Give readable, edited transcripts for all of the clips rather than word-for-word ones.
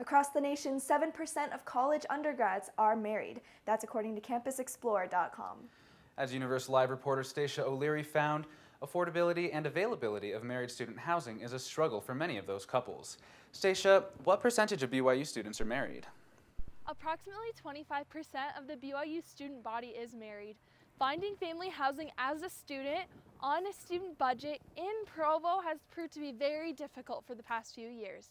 Across the nation, 7% of college undergrads are married. That's according to campusexplorer.com. As Universe Live reporter Stacia O'Leary found, affordability and availability of married student housing is a struggle for many of those couples. Stacia, what percentage of BYU students are married? Approximately 25% of the BYU student body is married. Finding family housing as a student on a student budget in Provo has proved to be very difficult for the past few years.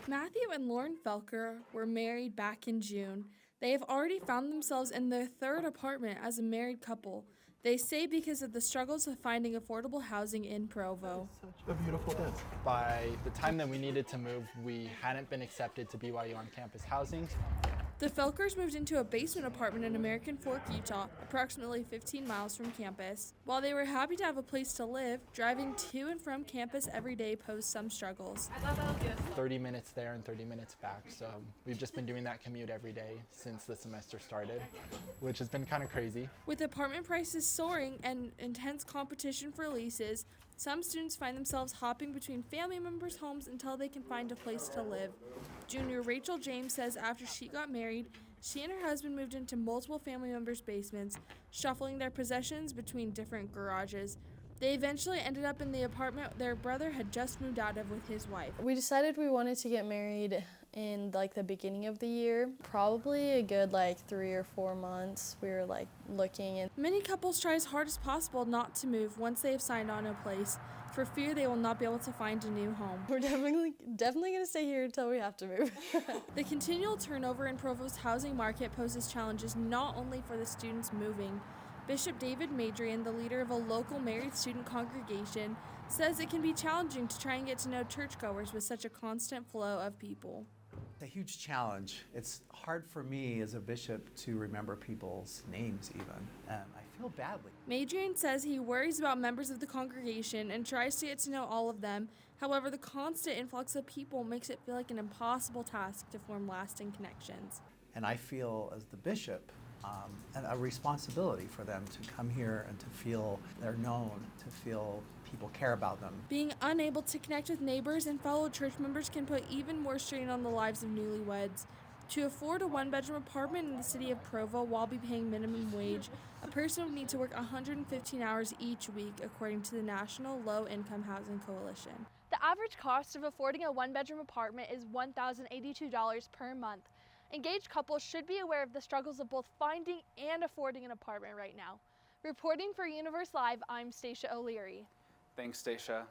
Matthew and Lauren Felker were married back in June. They have already found themselves in their third apartment as a married couple. They say because of the struggles of finding affordable housing in Provo. Such a beautiful day. By the time that we needed to move, we hadn't been accepted to BYU on-campus housing. The Felkers moved into a basement apartment in American Fork, Utah, approximately 15 miles from campus. While they were happy to have a place to live, driving to and from campus every day posed some struggles. 30 minutes there and 30 minutes back, so we've just been doing that commute every day since the semester started, which has been kind of crazy. With apartment prices soaring and intense competition for leases, some students find themselves hopping between family members' homes until they can find a place to live. Junior Rachel James says after she got married, she and her husband moved into multiple family members' basements, shuffling their possessions between different garages. They eventually ended up in the apartment their brother had just moved out of with his wife. We decided we wanted to get married in the beginning of the year, probably a good 3 or 4 months. We were looking, and many couples try as hard as possible not to move once they have signed on a place, for fear they will not be able to find a new home. We're definitely going to stay here until we have to move. The continual turnover in Provo's housing market poses challenges not only for the students moving. Bishop David Madrian, the leader of a local married student congregation, says it can be challenging to try and get to know churchgoers with such a constant flow of people. It's a huge challenge. It's hard for me as a bishop to remember people's names even. I feel badly. Madrian says he worries about members of the congregation and tries to get to know all of them. However, the constant influx of people makes it feel like an impossible task to form lasting connections. And I feel as the bishop a responsibility for them to come here and to feel they're known, to feel people care about them. Being unable to connect with neighbors and fellow church members can put even more strain on the lives of newlyweds. To afford a one-bedroom apartment in the city of Provo while be paying minimum wage, a person would need to work 115 hours each week, according to the National Low Income Housing Coalition. The average cost of affording a one-bedroom apartment is $1,082 per month. Engaged couples should be aware of the struggles of both finding and affording an apartment right now. Reporting for Universe Live, I'm Stacia O'Leary. Thanks, Stacia.